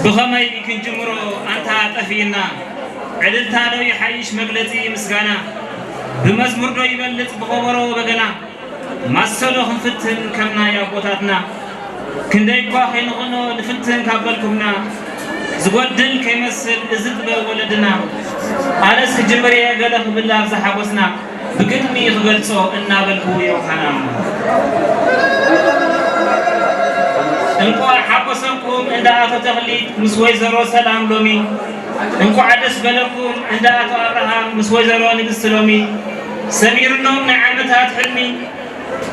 بخمي يمكن جمرو أنت طفينا عدلت هذا يحيش مجلسي مسجنا بمزمور دو يبلت بخبرو بجنا ما سلوهم فتن كمنا يا بوتاتنا كندي باخين غنو لفتن كابلكمنا زودل كيمسل إزد بولدنا أنا سجمري قاله بالله زحبسنا بقدمي يغلصو إنا بالكو يوحنا انكو حبسكم عند أتو تغليد مسوي زرو سلام لومي انكو عدس بلكم عند أتو أبراهام مسوي زرو نقص لومي سمير النوم نعمتها حلمي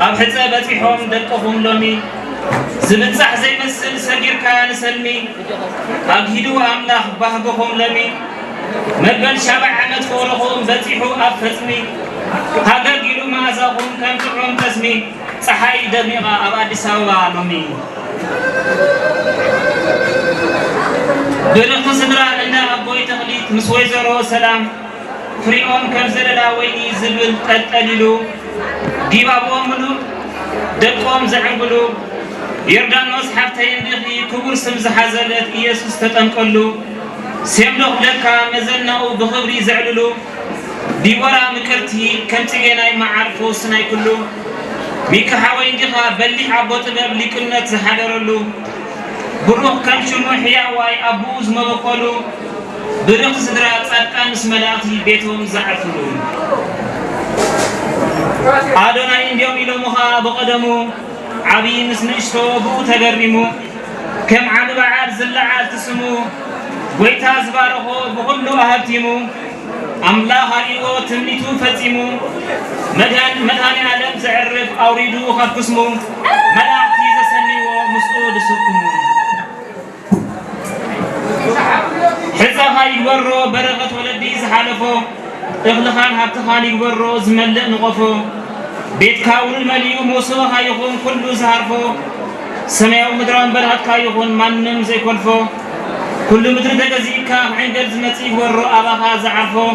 أب حسابتي حوم دقهم لومي زبنصح زي مسل سجير كان سلمي أجهدوا أملاح بهجهم لمي مقبل شبع عمد فورهم بتيحوا أفتمي هذا جيلو ما زاهم كم تعم تسمي صحي دميغا أباد سوا لمي برخ صدرا لنا أبوي تغليت مسوي زرو سلام فريون كم زللا ويني زبل تتقللو ديبابو ملو دقوم زعنبلو يردانوس حتى يندخي كبر سمز حزلت يسوس تتنقلو سيملوخ لكا مزلناو بخبري زعللو ديورا مكرتي كمتيناي معرفو سناي كلو ميكا حاوين ديخا بلي عبو طبب لكنت زحدرلو بروح كم شنو حياواي أبوز مبقلو برخ صدرا تصدقان اسملاتي بيتهم زعفلو آدونا انديوم إلو مخا بقدمو عبي نسنشتو بو تقرمو كم عاد بعد زلعال تسمو ويتا زبارخو بغلو أهبتمو أملاها إيغو تمنيتو فتمو مدهاني عالم زعرف أوريدو خبكسمو ملاحتي زسنيو مسؤول سكمو حزاها يقبرو برغت ولدي زحالفو اغلخان هبتخان يقبرو زملق نغفو بيت كاول المليو موسوها يخون كله زهرفو سماو مدران برهت كايخون منم زي كلفو كل مدر دقزيكا عند الزمتي ورو أباها زعرفو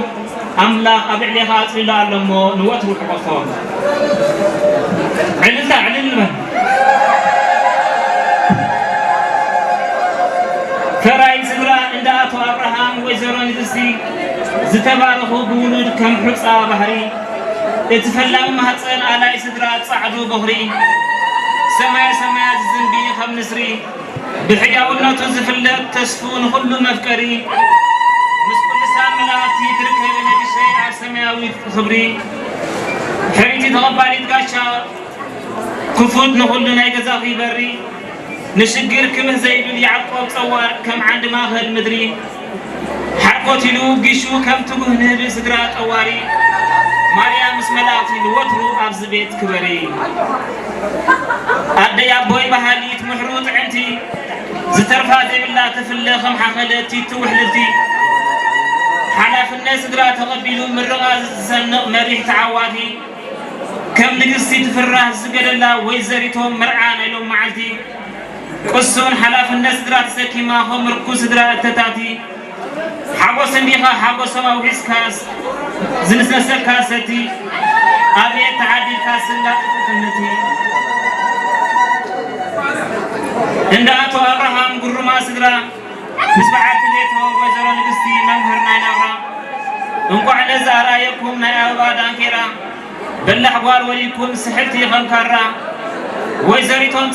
أملاق أبعليها أطفل اللمو نوته حقفو علل كراي سدرا عند أتو أبراهام وزرون دستي زتبارخو بولود كم حقصا بحري اتفلام محصن على سدرا صعدو بخري سمايا الزنبي خم نسري بحجاولنا تزفلت تسفون كل مفكري مس كل ساملاتي تركب نبي شيء على سماوي خبري حريتي تغبالي تقاشا كفوت نقول ناي غزاخي بري نشجر كم زيد يعقوب صوار كم عند ما هل مدري حقوتي لو قشو كم تقول نبي سدرا طواري ماريا مسملاتي الوترو أبز بيت كبري أدي يا بوي بحاليت محروط عندي زترفا زي بالله تفلخم حخلتي توحلتي حلاف الناس درا تقبلوا من رغاز زنق مريح تعواتي كم نقصتي تفرح زقل الله ويزريتهم مرعان إلهم معلتي قصون حلاف الناس درا تسكي ما هم ركوز درا تتاتي حقوس انديخا حقوس ما وحيس كاس زنسنسا كاستي أبي تعدي كاس لا تتنتي عند أتو أبراهام قرما سدرا مسبعات ليتو وزرو نقستي منهرنا نورا انقو على زهرايكم نايا دانكيرا بلح قوار وليكم سحلتي غنكارا ويزريتون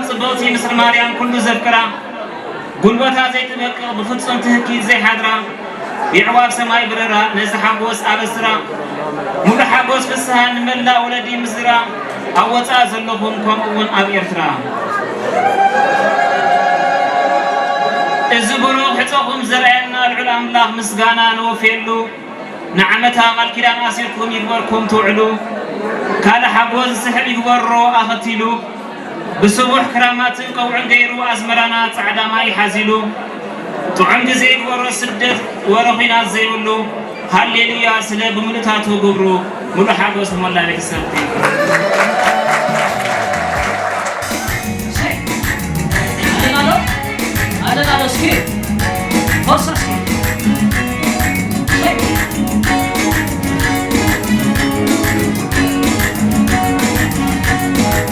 صبوتي مصر ماريان كل زبكرا قلبتها زي تبقى بفتصم تهكي زي حدرا يعواب سماي بررا نزحاقوس أبسرا ملحاقوس فسها نملا ولدي مزرا أوتا زلهم كمون أبيرترا الزبرو حتوهم زرعنا العلام الله مسقانا نوفيلو نعمتها مالكيران أسيركم يقبركم توعلو كالا حقوز سحب يقبرو أختلو بصبح كرامات قوعن غيرو أزمرانا تعدا ما يحازلو طعم زي يقبرو سدت ورخينا زيولو هالليليا سلا بملتاتو قبرو ملو حقوز مولا لك السلطي أنا سكيب فرصة سكيب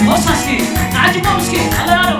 فرصة سكيب عجبهم سكيب أنا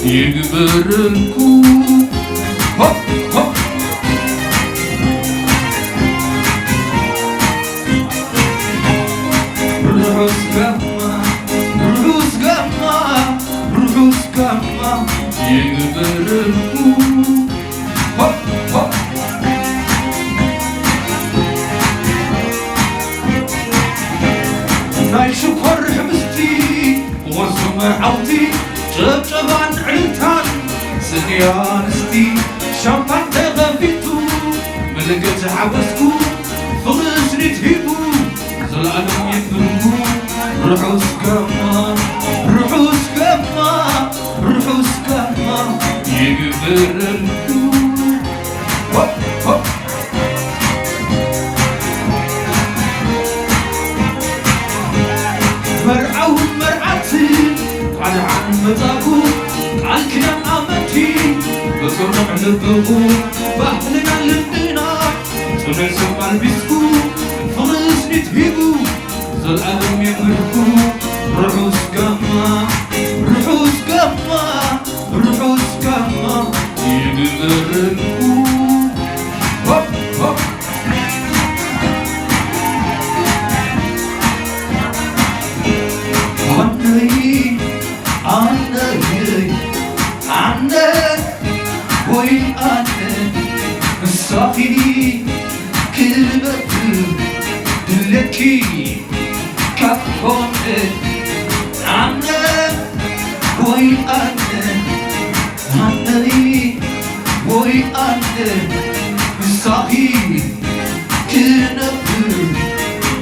يقبرلكو هوب هوب يقبرلكو هوب هوب ناي شكر حمستي ورزم عوتي جبجبان علتان سنيانستي شامبان تغفيتو ملقت عبسكو فغسني تهيبو زلالم يقبرلكو روحو سكما روحو سكما روحو سكما يقبرلكو هوب هوب مرعون مرعتين قال عن مزاقو قال كلام أمتي بصرنا علبقو بأهلنا لندنا سنسو قلبسكو فغسني تهيبو زلالم يقبرلكو روحو سكما روحو سكما روحو سكما يقبرلكو هوب هوب وين أنا الصافي كلمة دلكي كفون أنا وين أنا وين أنا الصافي كلمة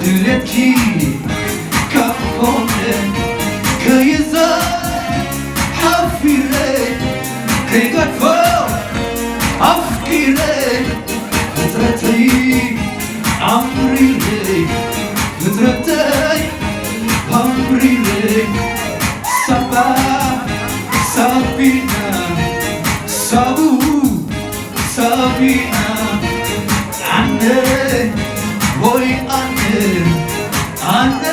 دلكي كفون كيزا حفيري كيقد فوق أفكيري فترتي عمري لي فترتي عمري لي سبا سابينا سابو سابينا عني وي عني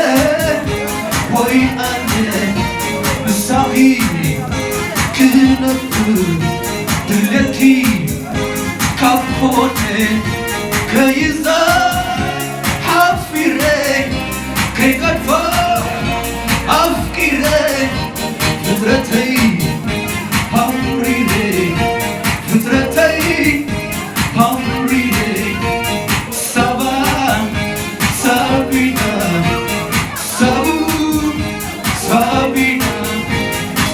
وي عني بساقيني كنفر دلتي كفوني كيزا حفيري كي قد فوق أفكيري فترتي عمري لي فترتي عمري لي سبا سابينا سابو سابينا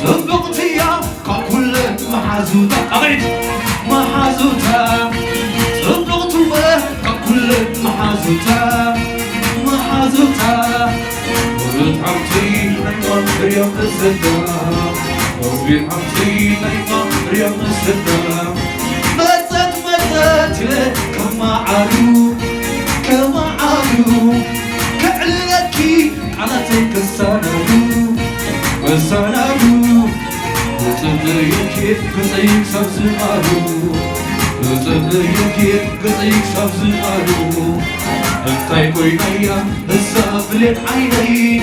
صبغتيا كل محازوتا أغيد محازوتا صبغتوا كل محازوتا محازوتا ولد عمتي نايمة مريم الزدا وبين عمتي نايمة مريم الزدا ماتت كما عارو كعلكي على تلك السنة وتبيكي قصيك سبزمالو وتبيكي قصيك سبزمالو انتاي كوينايا السابلت عيني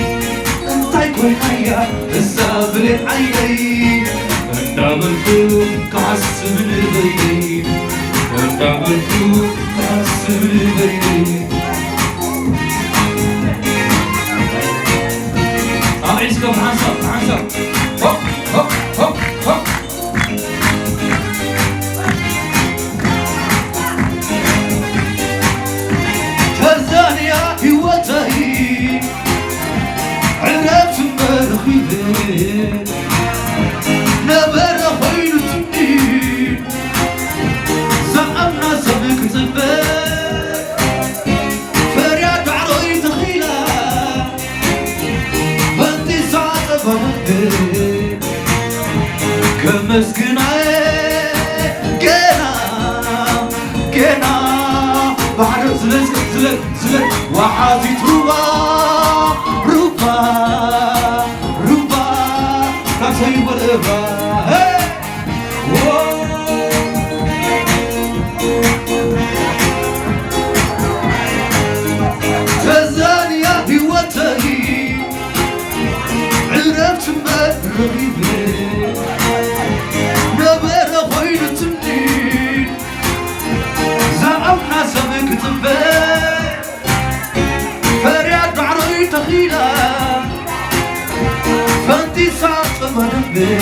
انتاي كوينايا السابلت عيني اندابلتو كعسب البيت اندابلتو كعسب البيت عايزكم حسب هوب هوب هوب هوب تنزانيا هوتهي عرفت مرخيبي نبر خير تنين زعمنا سبك زبال فرياد عروي تخيلة فانتي ساعة فنبي كمسكنا كنا بعد زلك وحازي روبا لا سيب الإبا تنزانيا هوتهي عرفت مرغيبي نبر خير تنين زعمنا سبك تنبي فرياد بعري تخيلة فانتي ساعة مربي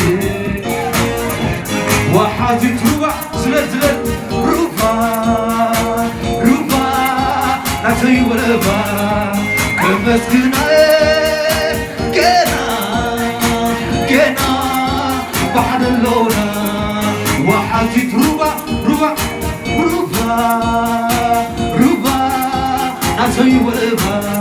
وحدي تروح زلزل روبا روبا نعطي وربا كمسكنا كنا بعد اللونا وحدي تروح روبا روبا روبا نعطي وربا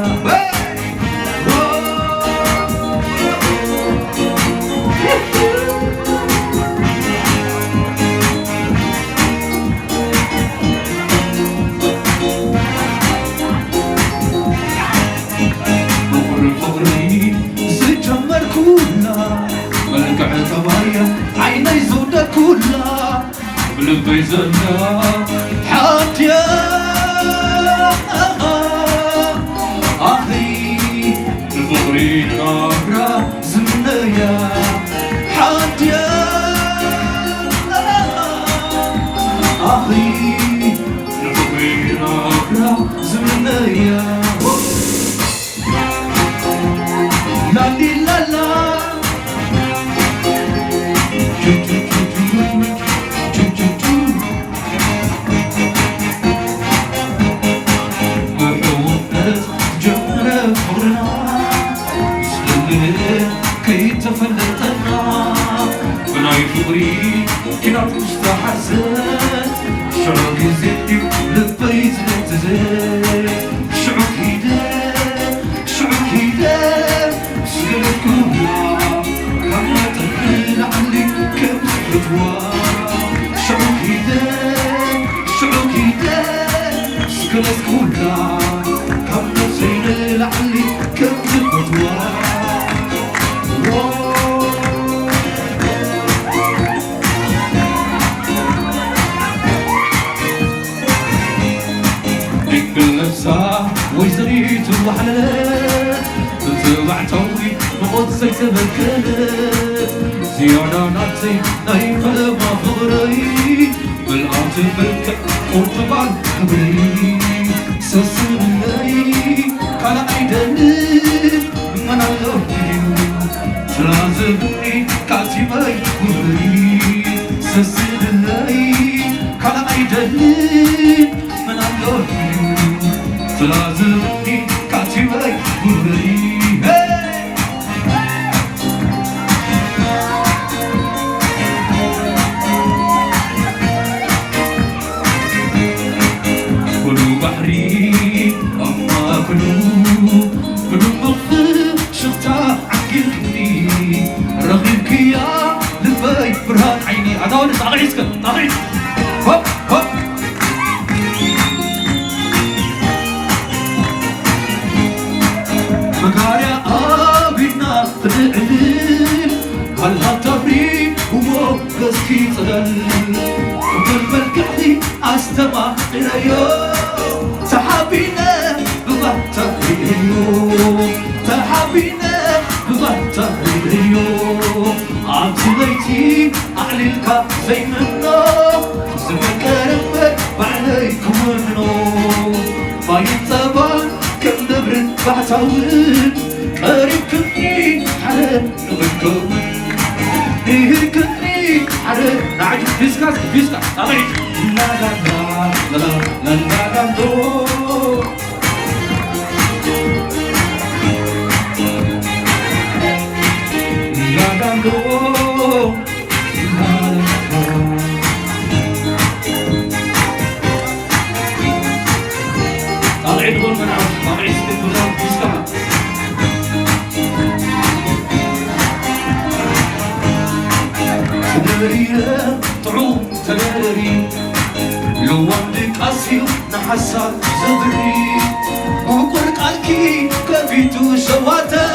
عيني زودة كلها بلبي زنا حات يا أخي الفقري نقرا زمنيا حات يا أخي الفقري نقرا زمنيا لا لا لا كي تفلتنا بناي فقري كنا تستحسن شعوك زيدي لبيت نتزين شعوك هيدا سلك كلها كما تنقل عليك كم فتوى شعوك هيدا سكلت كلها كما تنقل عليك كم فتوى ويزريت وحلال بتبع توي نقط سيت بالكلام زيادة ناتي نايم ما فغري بالعاطي بالك قرطبان حبري سسر اللي كان عيدني من اللوحي تلازمني كاتي ما يقولي سسر اللي كان عيدني من اللوحي تلازمني كاتي ما يقولي كلو بحري أما كلو مغفر شفتا عقلني رغبك يا لبي برهان عيني عداوني تعغيسك تعغيس هوب هوب مقارع آبنا تدعلم هلها تبري ومو قسكي تدل بالملكحي أستمع إليو تحابينا بغطى إليو تحابينا بغطى إليو عمتي بيتي أعلنك زي منو زمن كرمك بعليكم منو ما ينتبان كم نبرد بعتاود قريب كني حرام نبكم إيه كني حرام نعجب فيسكا أغير لا لا لا لا لا لا لا دو لا لا دو طالعين دول من عوض طالعين ستين دولار فيسكا تداري طعوم تداري لو عندك أسيو نحسك زبري وقل قالكي كفيتو شواتي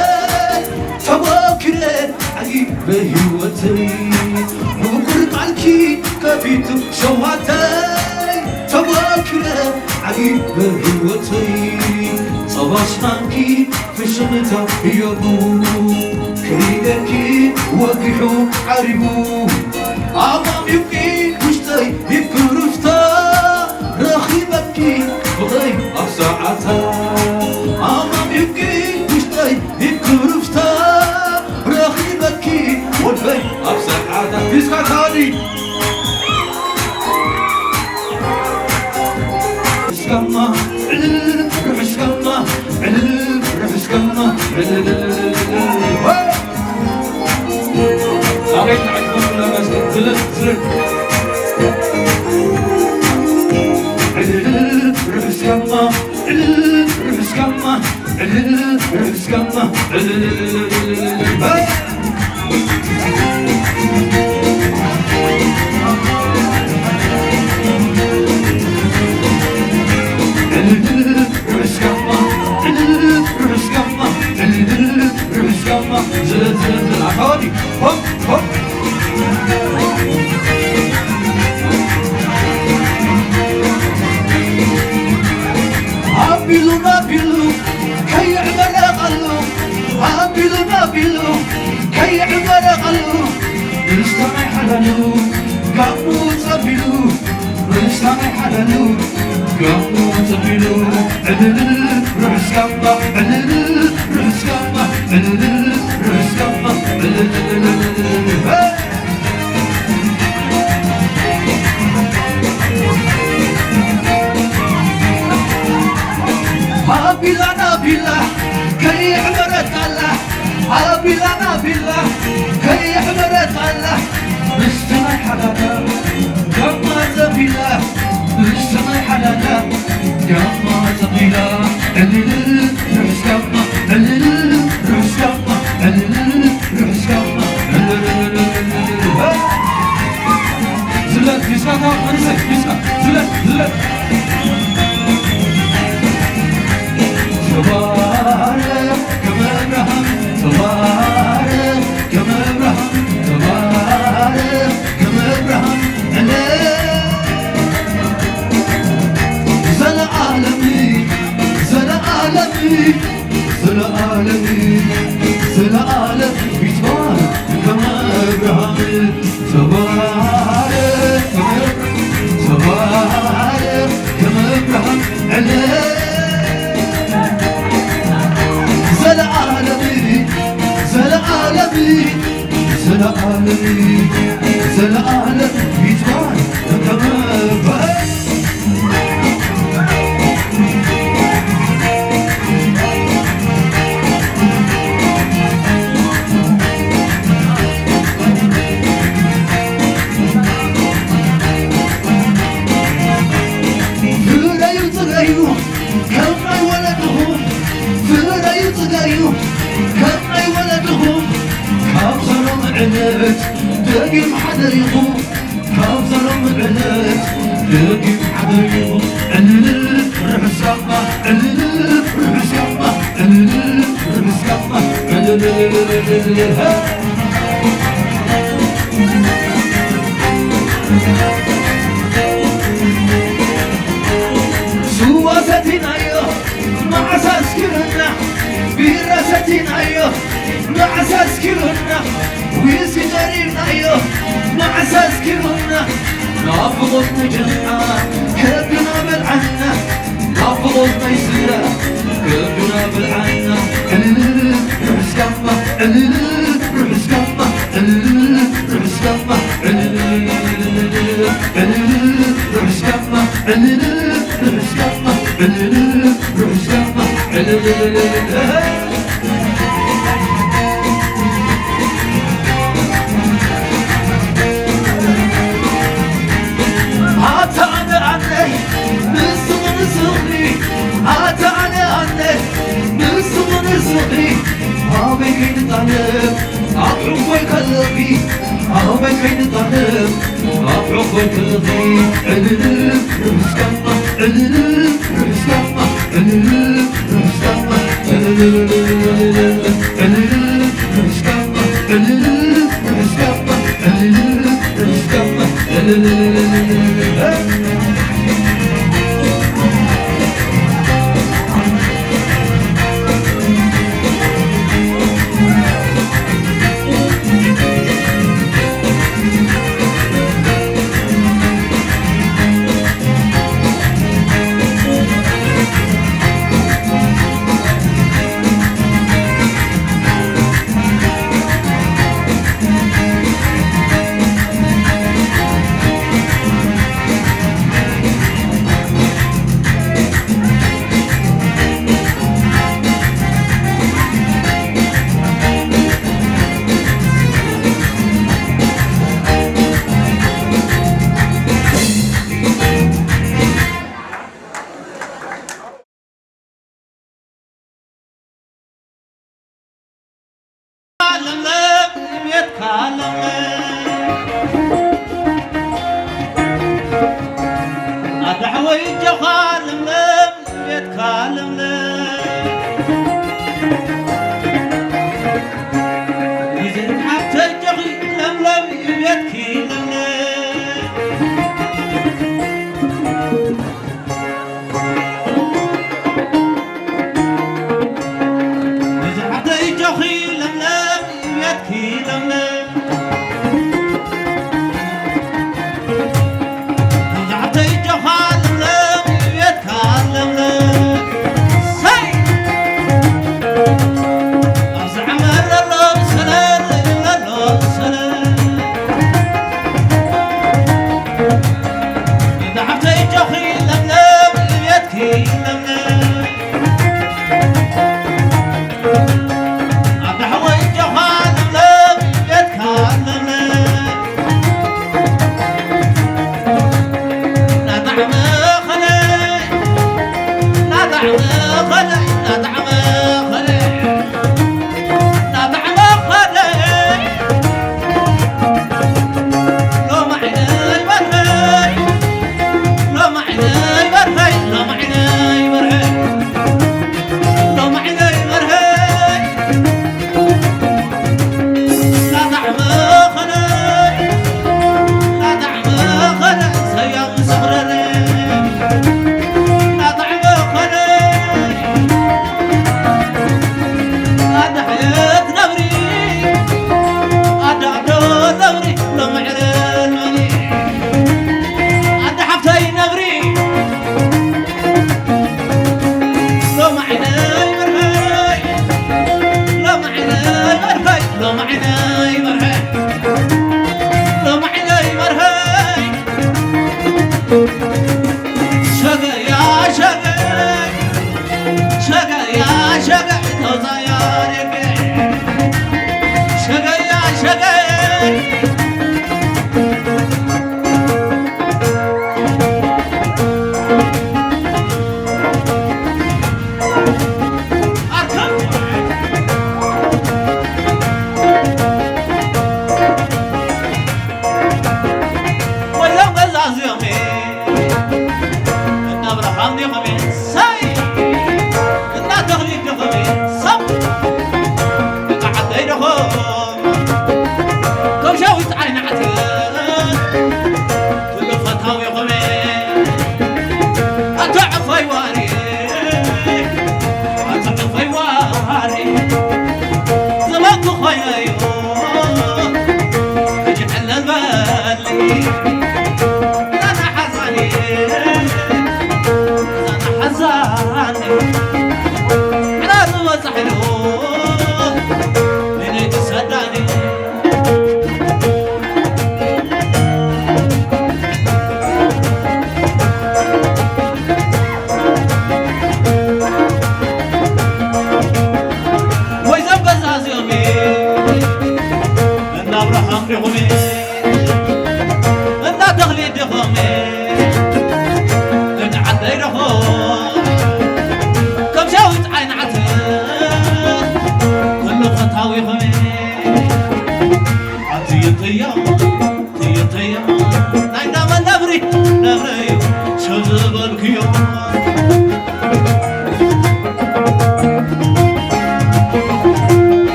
تواكرت عجيب بهوتي وقل قالكي كفيتو شواتي تواكرت عجيب بهوتي صباشناكي في شمتا يبو كريدكي وقحو عربو عمام يبكي وشتي يبكي رفتا رخيبكي بغي أبساعتا عمام يبكي وشتي يبكي رفتا رخيبكي والبي أبساعتا بيسكا تاني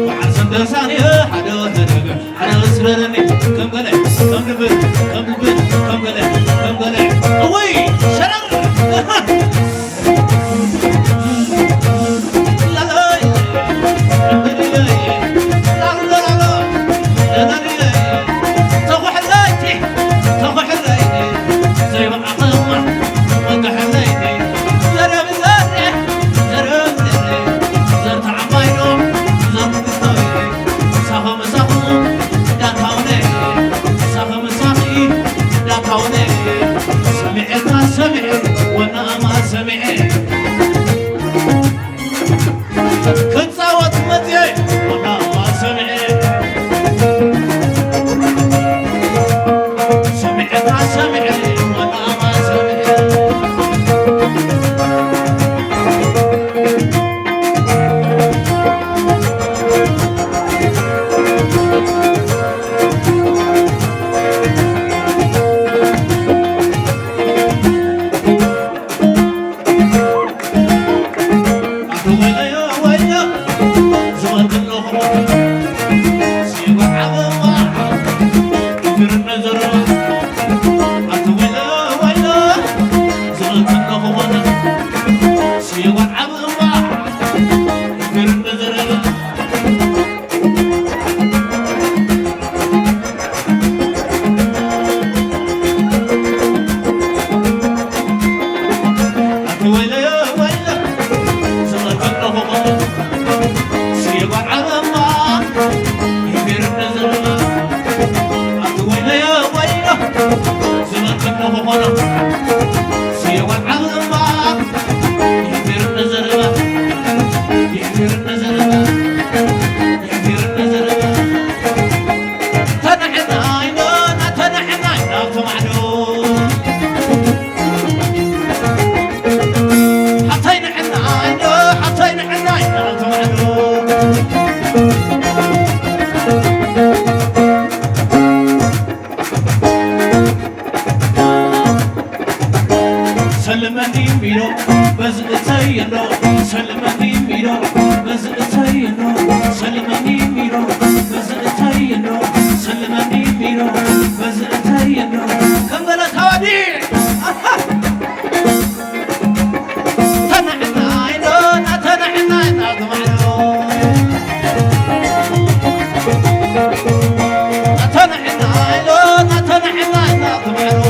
وعسى دساني حدا وهدق حدا وسرني خلق سيوان عظمة يحفر النزربة يحفر النزربة يحفر النزربة تنحنا عينونا تنحنا عينونا طمعنا حطينا حنا عينو حطينا حنا عينو طمعنا سلمني ميرو بزقتينو سلمني ميرو بزقتينو سلمني ميرو بزقتينو سلمني ميرو بزقتينو كمبلا توادي تنحنا عينو تنحنا عينو طمعنا تنحنا عينو تنحنا عينو طمعنا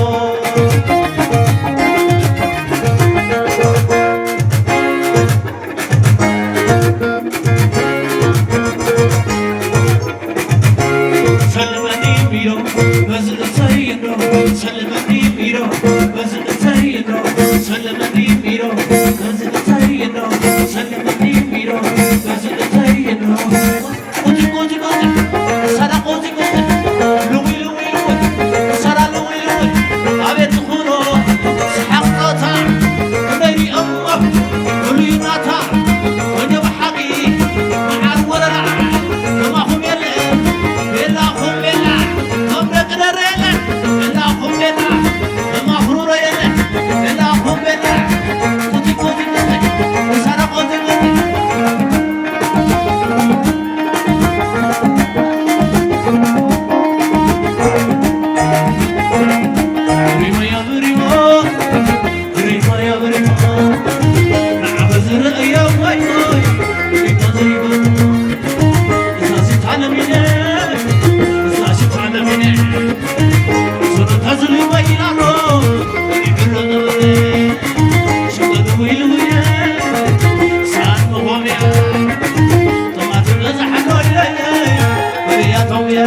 سلمني ميرو بزقتينو سلمني ميرو بزقتينو سلمني ميرو بزقتينو سلمني ميرو بزقتينو قوتي قوتي قوتي سارا قوتي قوتي لوي لوي لوي سارا لوي لوي عبيت خونو سحق قطع كبيري أمه ولي ناتا ونجب حقي مع الورع وما هم يلي بلا هم بلا هم نقدر يلي بلا هم بلا وما فرور يلي بلا هم بلا قوتي قوتي قوتي سارا قوتي قوتي بريما يا بريما بريما يا بريما نعبزر يا واي واي بريما زي بريما إذا زدت على مني إذا زدت على مني صرت تزري ويلانو يبرنا مني شغل ويلويا ساعات مغوميا طمعت الغزح حلويا بريا طويا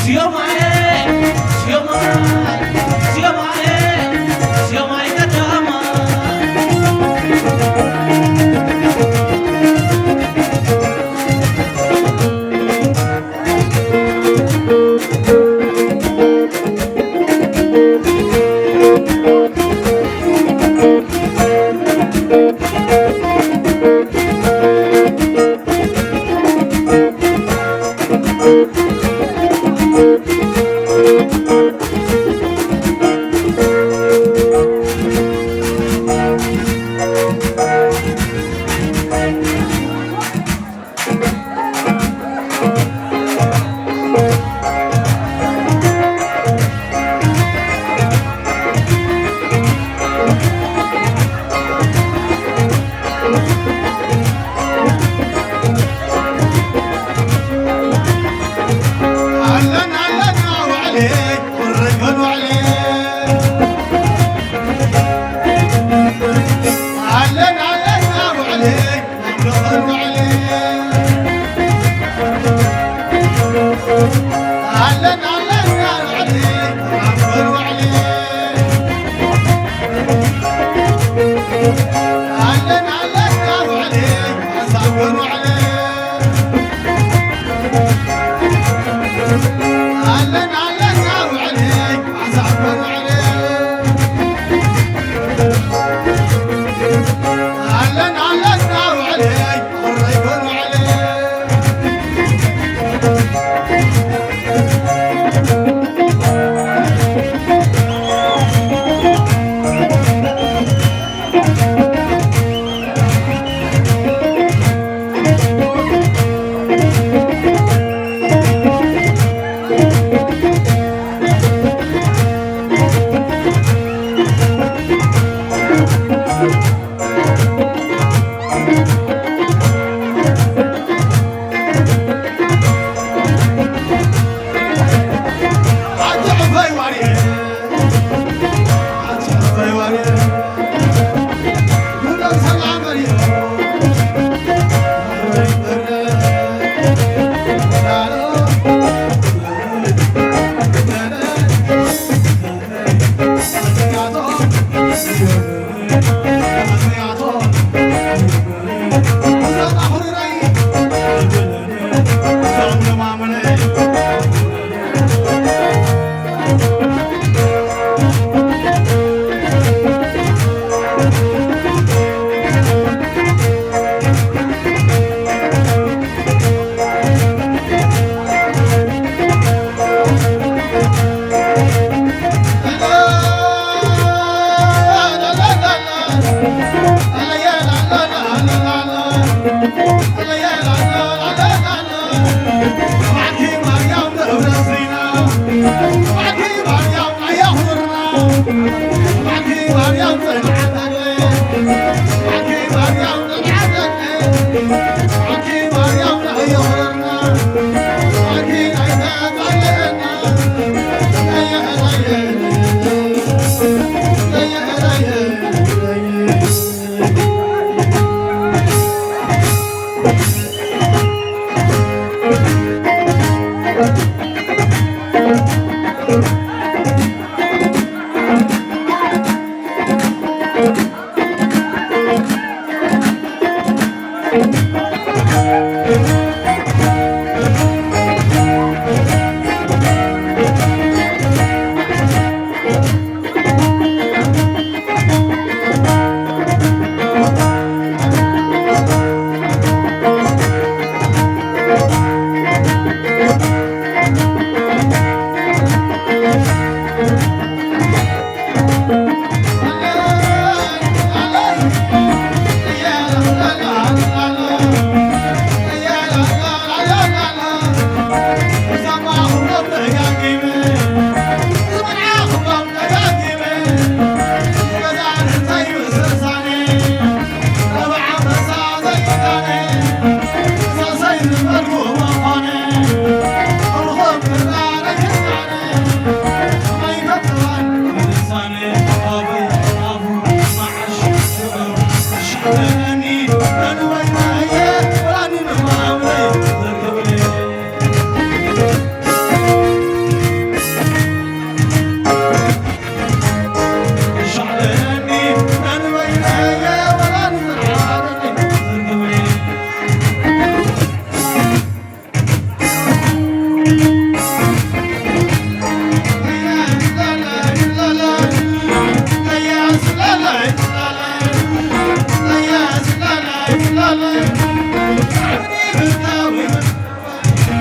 You're my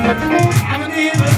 I'm Thank you.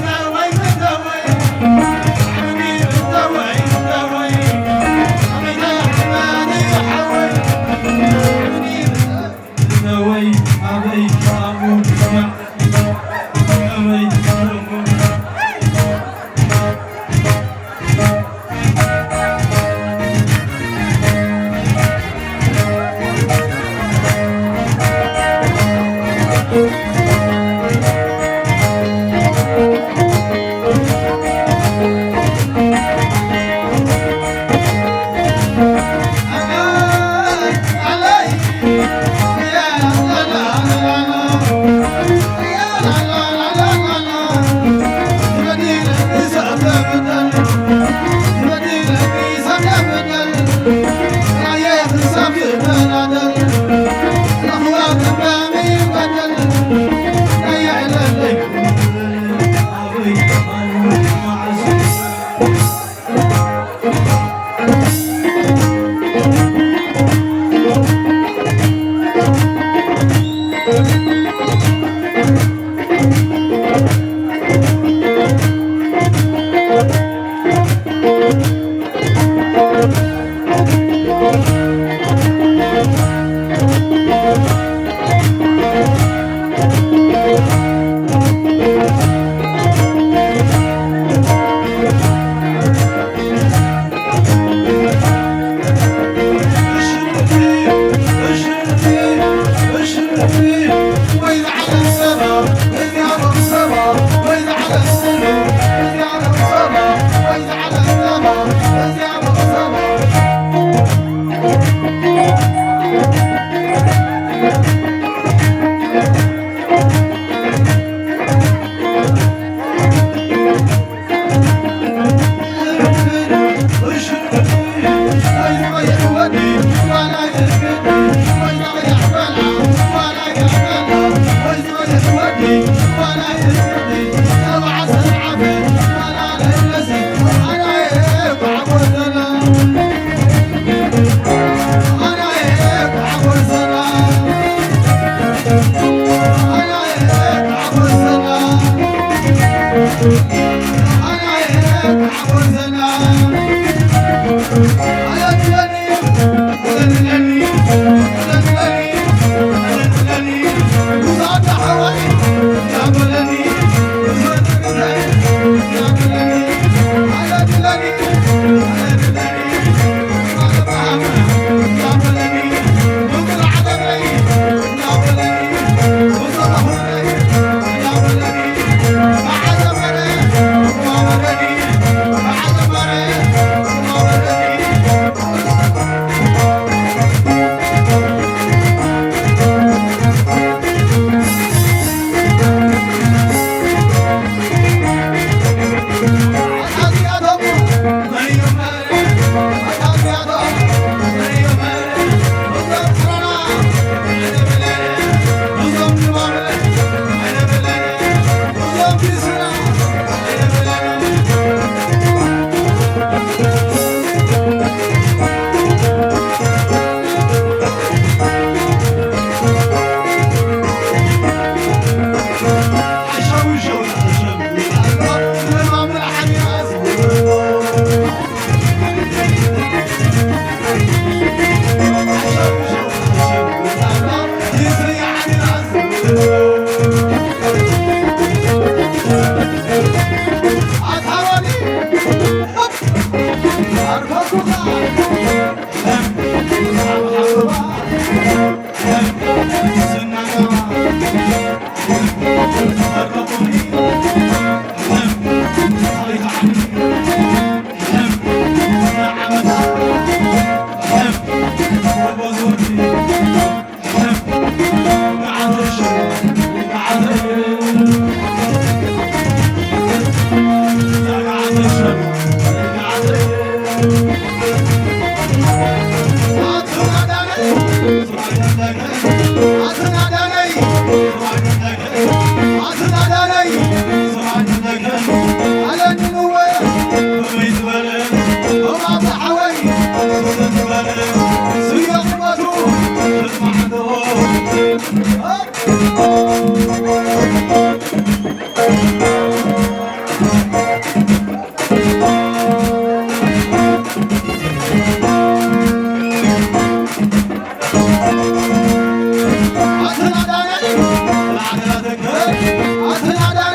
Yeah.